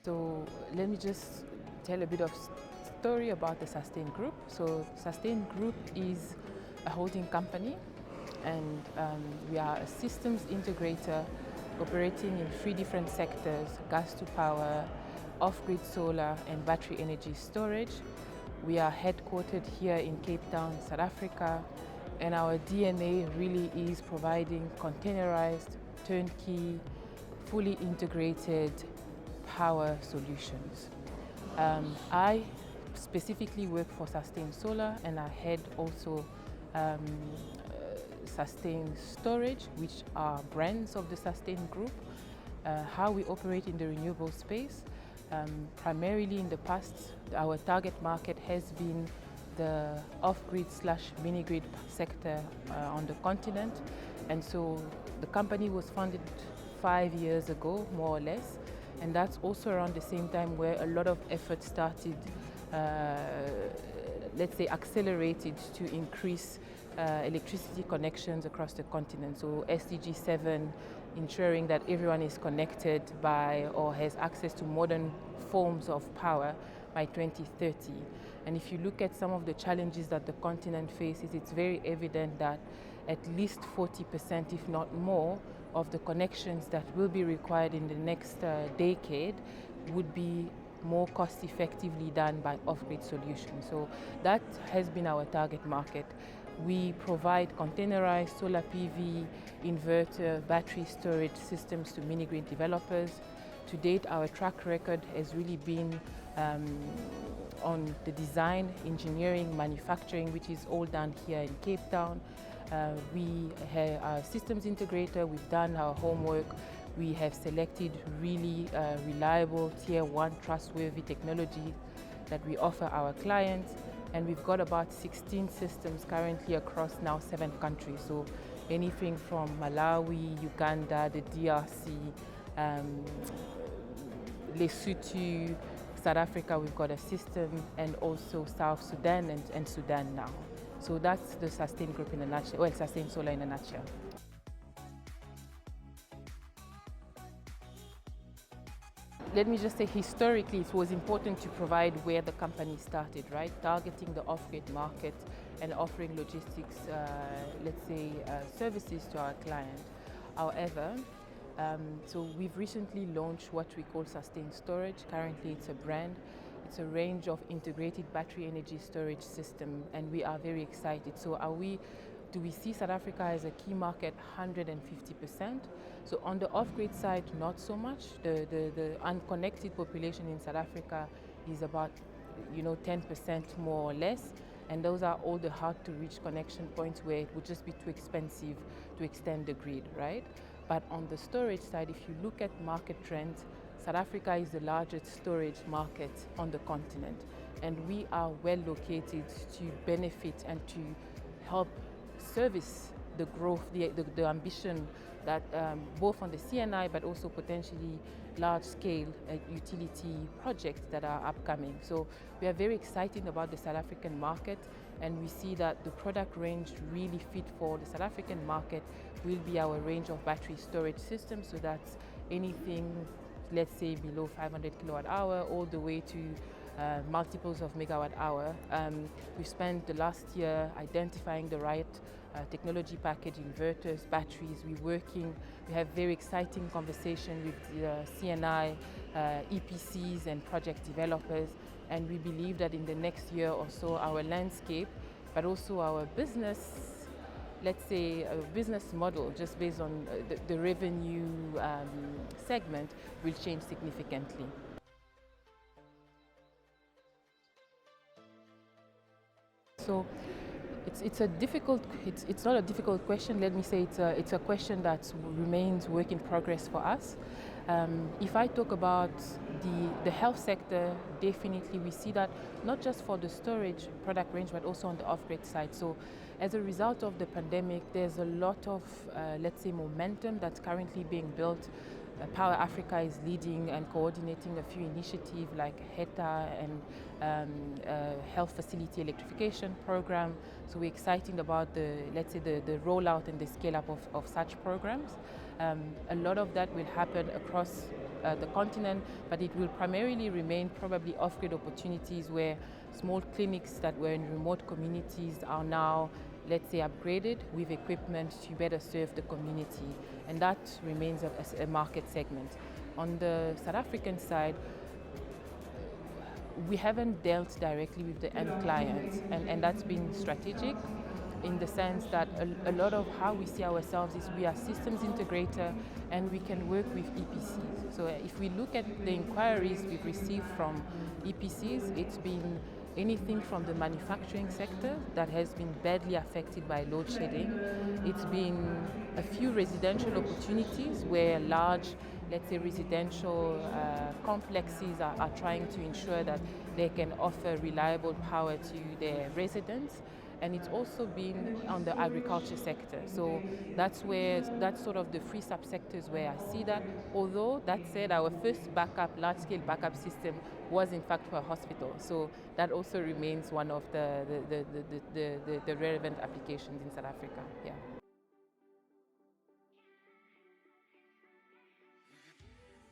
So let me just tell a bit of story about the Sustain Group. So Sustain Group is a holding company, and we are a systems integrator operating in 3 different sectors: gas to power, off-grid solar, and battery energy storage. We are headquartered here in Cape Town, South Africa, and our DNA really is providing containerized, turnkey, fully integrated power solutions. I specifically work for SustainSolar, and I head also Sustain Storage, which are brands of the Sustain Group. How we operate in the renewable space. Primarily in the past, our target market has been the off-grid / mini-grid sector on the continent. And so the company was founded 5 years ago, more or less. And that's also around the same time where a lot of effort started, let's say, accelerated to increase electricity connections across the continent. So SDG 7, ensuring that everyone is connected by or has access to modern forms of power by 2030. And if you look at some of the challenges that the continent faces, it's very evident that at least 40%, if not more, of the connections that will be required in the next decade would be more cost effectively done by off-grid solutions. So that has been our target market. We provide containerized solar PV, inverter, battery storage systems to mini-grid developers. To date, our track record has really been on the design, engineering, manufacturing, which is all done here in Cape Town. We have our systems integrator. We've done our homework. We have selected really reliable, tier 1 trustworthy technology that we offer our clients. And we've got about 16 systems currently across now 7 countries. So anything from Malawi, Uganda, the DRC, Lesotho, South Africa, we've got a system, and also South Sudan and Sudan now. So that's the Sustain Group in a nutshell, well, SustainSolar in a nutshell. Let me just say, historically, it was important to provide where the company started, right? Targeting the off-grid market and offering logistics, let's say, services to our client. However, so we've recently launched what we call Sustain Storage. Currently, it's a brand. It's a range of integrated battery energy storage system, and we are very excited. So do we see South Africa as a key market? 150%. So on the off-grid side, not so much. The unconnected population in South Africa is about 10% more or less. And those are all the hard-to-reach connection points where it would just be too expensive to extend the grid, right? But on the storage side, if you look at market trends, South Africa is the largest storage market on the continent. And we are well located to benefit and to help service the growth, the ambition that both on the CNI but also potentially large-scale utility projects that are upcoming. So we are very excited about the South African market, and we see that the product range really fit for the South African market will be our range of battery storage systems. So that's anything, let's say, below 500 kilowatt hour all the way to multiples of megawatt hour. We spent the last year identifying the right technology package, inverters, batteries. We have very exciting conversation with CNI, EPCs and project developers, and we believe that in the next year or so our landscape, but also our business, let's say a business model just based on the revenue segment will change significantly. So it's not a difficult question. Let me say it's a question that remains work in progress for us. If I talk about the health sector, definitely we see that not just for the storage product range, but also on the off-grid side. So as a result of the pandemic, there's a lot of, let's say, momentum that's currently being built. Power Africa is leading and coordinating a few initiatives like HETA and health facility electrification program. So we're excited about the rollout and the scale up of such programs. A lot of that will happen across the continent, but it will primarily remain probably off-grid opportunities where small clinics that were in remote communities are now, let's say, upgraded with equipment to better serve the community, and that remains a market segment. On the South African side, we haven't dealt directly with the end clients, and that's been strategic in the sense that a lot of how we see ourselves is we are systems integrator and we can work with EPCs. So if we look at the inquiries we've received from EPCs, it's been anything from the manufacturing sector that has been badly affected by load shedding. It's been a few residential opportunities where large, let's say, residential complexes are trying to ensure that they can offer reliable power to their residents. And it's also been on the agriculture sector. So that's sort of the three subsectors where I see that. Although that said, our first large-scale backup system was in fact for a hospital. So that also remains one of the relevant applications in South Africa. Yeah.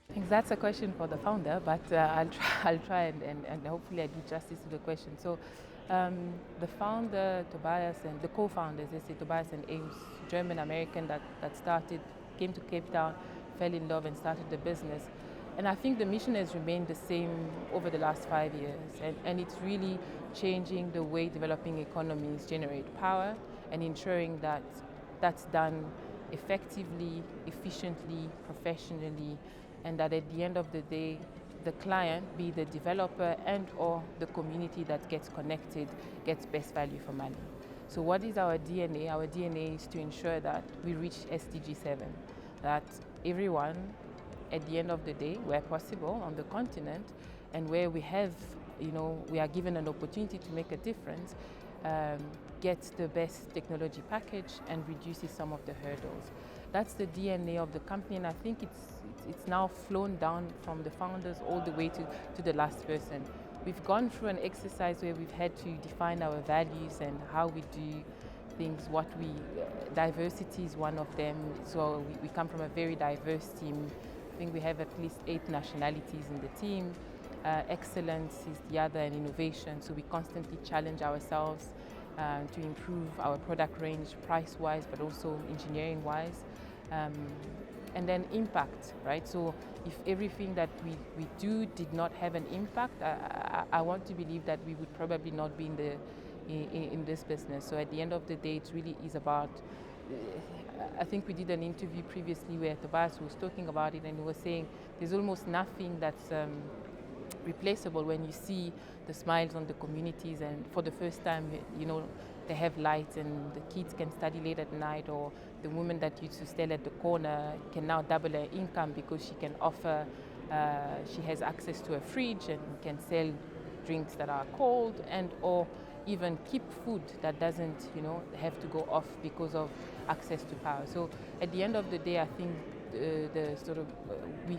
I think that's a question for the founder, but I'll try and hopefully I do justice to the question. So the founder, Tobias, and the co-founders, let's say Tobias and Ames, German-American that came to Cape Town, fell in love and started the business. And I think the mission has remained the same over the last 5 years. And it's really changing the way developing economies generate power and ensuring that that's done effectively, efficiently, professionally, and that at the end of the day, the client, be the developer and or the community that gets connected, gets best value for money. So what is our DNA? Our DNA is to ensure that we reach SDG 7, that everyone, at the end of the day, where possible on the continent, and where we have, we are given an opportunity to make a difference, gets the best technology package and reduces some of the hurdles. That's the DNA of the company, and I think it's now flown down from the founders all the way to the last person. We've gone through an exercise where we've had to define our values and how we do things, diversity is one of them. So we come from a very diverse team. I think we have at least 8 nationalities in the team. Excellence is the other, and innovation. So we constantly challenge ourselves to improve our product range price-wise, but also engineering-wise. And then impact, right? So if everything that we do did not have an impact, I want to believe that we would probably not be in this business. So at the end of the day, it really is about, I think we did an interview previously where Tobias was talking about it, and he was saying there's almost nothing that's replaceable when you see the smiles on the communities, and for the first time, they have lights and the kids can study late at night, or the woman that used to stay at the corner can now double her income because she can offer, she has access to a fridge and can sell drinks that are cold, and or even keep food that doesn't, have to go off because of access to power. So at the end of the day, I think the sort of,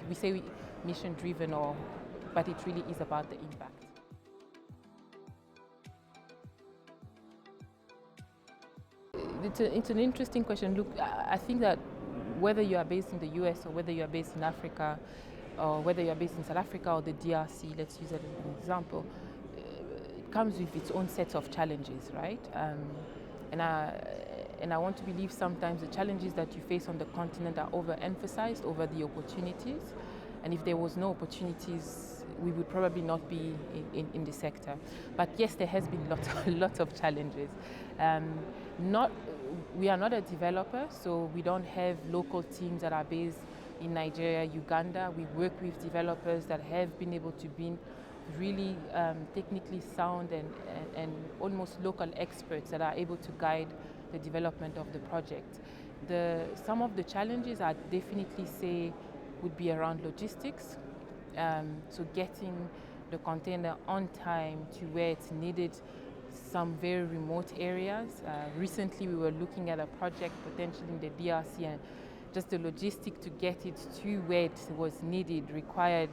we say mission driven, but it really is about the impact. It's an interesting question. Look, I think that whether you are based in the US or whether you are based in Africa, or whether you are based in South Africa or the DRC, let's use it as an example, it comes with its own set of challenges, right? And I want to believe sometimes the challenges that you face on the continent are overemphasized over the opportunities. And if there was no opportunities, we would probably not be in the sector. But yes, there has been lots of challenges. We are not a developer, so we don't have local teams that are based in Nigeria, Uganda. We work with developers that have been able to be really technically sound and almost local experts that are able to guide the development of the project. Some of the challenges I definitely say would be around logistics. So getting the container on time to where it's needed, some very remote areas. Recently we were looking at a project potentially in the DRC, and just the logistic to get it to where it was needed required,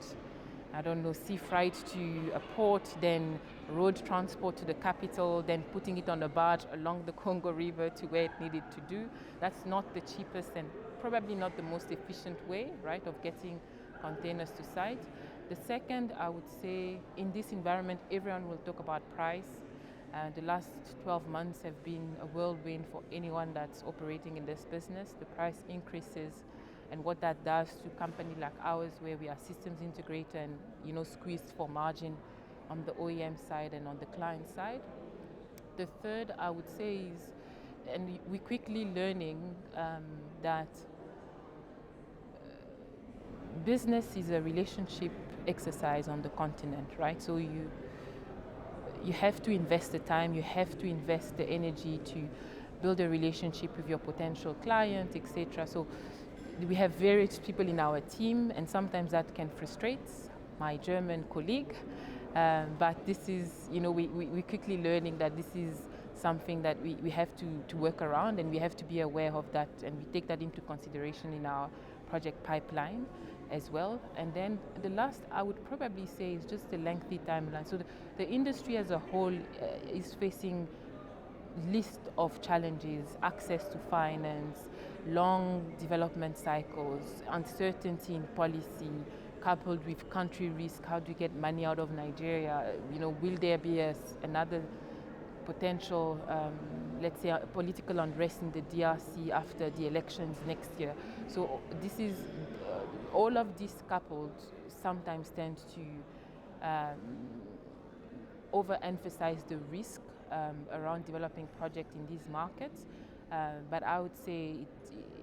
sea freight to a port, then road transport to the capital, then putting it on a barge along the Congo River to where it needed to do. That's not the cheapest and probably not the most efficient way, right, of getting containers to site. The second, I would say, in this environment, everyone will talk about price. The last 12 months have been a whirlwind for anyone that's operating in this business. The price increases, and what that does to a company like ours, where we are systems integrator and squeezed for margin on the OEM side and on the client side. The third, I would say, is, and we're quickly learning that business is a relationship exercise on the continent, right? So you have to invest the time, you have to invest the energy to build a relationship with your potential client, etc. So we have various people in our team, and sometimes that can frustrate my German colleague. But this is, we're quickly learning that this is something that we have to work around, and we have to be aware of that, and we take that into consideration in our project pipeline as well. And then the last I would probably say is just the lengthy timeline. So the industry as a whole is facing list of challenges: access to finance, long development cycles, uncertainty in policy, coupled with country risk. How do you get money out of Nigeria? Will there be another potential, let's say, political unrest in the DRC after the elections next year? So this is all of this coupled sometimes tends to overemphasize the risk around developing projects in these markets. But I would say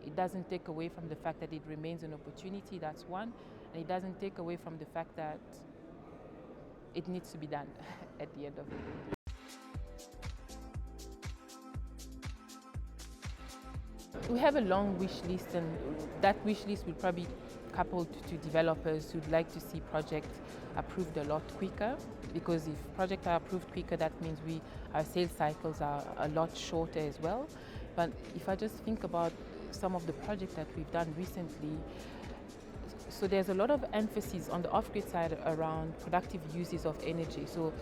it doesn't take away from the fact that it remains an opportunity. That's one. And it doesn't take away from the fact that it needs to be done at the end of the day. We have a long wish list, and that wish list will probably coupled to developers who'd like to see projects approved a lot quicker, because if projects are approved quicker, that means our sales cycles are a lot shorter as well. But if I just think about some of the projects that we've done recently, so there's a lot of emphasis on the off-grid side around productive uses of energy. So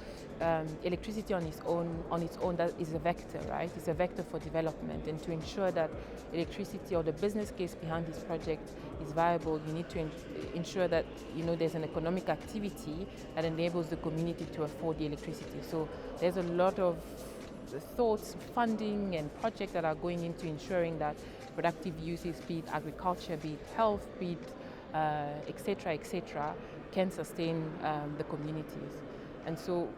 electricity on its own that is a vector, right? It's a vector for development, and to ensure that electricity or the business case behind this project is viable, you need to ensure that there's an economic activity that enables the community to afford the electricity. So there's a lot of thoughts, funding, and projects that are going into ensuring that productive uses, be it agriculture, be it health, be it etc., can sustain the communities. And so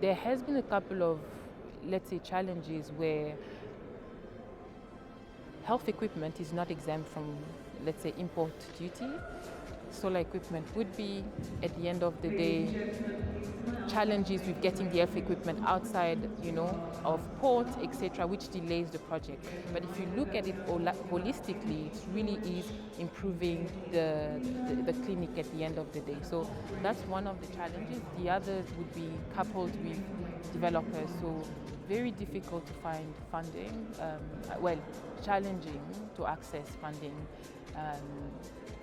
there has been a couple of, let's say, challenges where health equipment is not exempt from, let's say, import duty. Solar equipment would be. At the end of the day, challenges with getting the health equipment outside, of port, etc., which delays the project. But if you look at it holistically, it really is improving the clinic at the end of the day. So that's one of the challenges. The others would be coupled with developers. So very difficult to find funding. Challenging to access funding.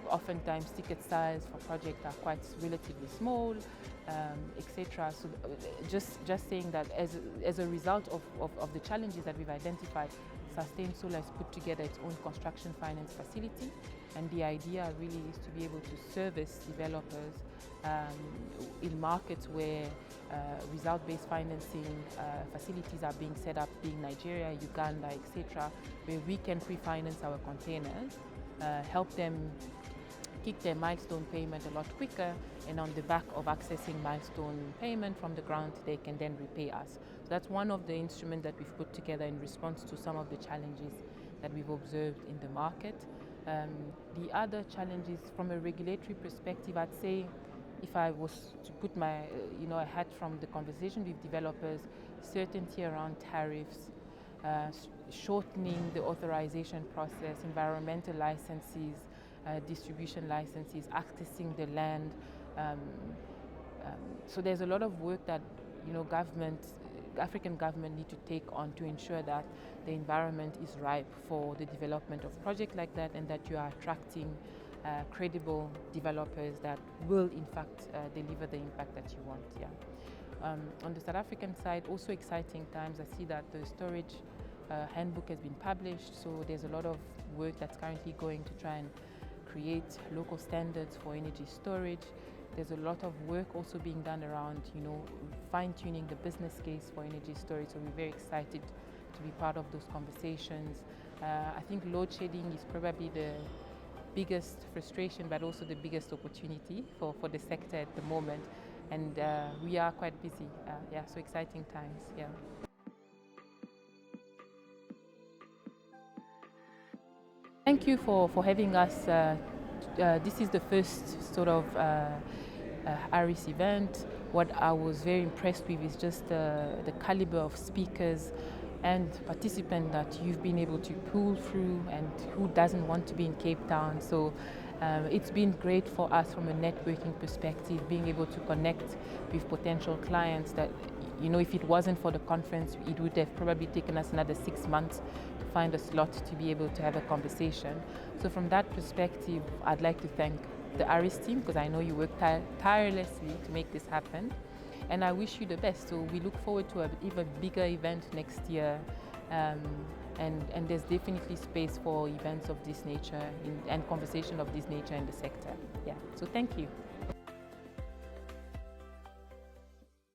Oftentimes ticket size for projects are quite relatively small, etc. So just saying that as a result of the challenges that we've identified, SustainSolar has put together its own construction finance facility, and the idea really is to be able to service developers in markets where result-based financing facilities are being set up, being Nigeria, Uganda, etc., where we can pre-finance our containers, help them kick their milestone payment a lot quicker, and on the back of accessing milestone payment from the grant, they can then repay us. So that's one of the instruments that we've put together in response to some of the challenges that we've observed in the market. The other challenges from a regulatory perspective, I'd say, if I was to put my hat from the conversation with developers, certainty around tariffs, shortening the authorization process, environmental licenses, distribution licenses, accessing the land. So there's a lot of work that African government need to take on to ensure that the environment is ripe for the development of projects like that, and that you are attracting credible developers that will in fact deliver the impact that you want. On the South African side, also exciting times. I see that the storage handbook has been published, so there's a lot of work that's currently going to try and create local standards for energy storage. There's a lot of work also being done around, fine-tuning the business case for energy storage. So we're very excited to be part of those conversations. I think load shedding is probably the biggest frustration, but also the biggest opportunity for the sector at the moment. And we are quite busy. So exciting times. Yeah. Thank you for having us. This is the first sort of ARIS event. What I was very impressed with is just the caliber of speakers and participants that you've been able to pull through, and who doesn't want to be in Cape Town. So it's been great for us from a networking perspective, being able to connect with potential clients that, if it wasn't for the conference, it would have probably taken us another 6 months to find a slot to be able to have a conversation. So from that perspective, I'd like to thank the ARIS team, because I know you worked tirelessly to make this happen. And I wish you the best. So we look forward to an even bigger event next year. And there's definitely space for events of this nature and conversation of this nature in the sector. Yeah, so thank you.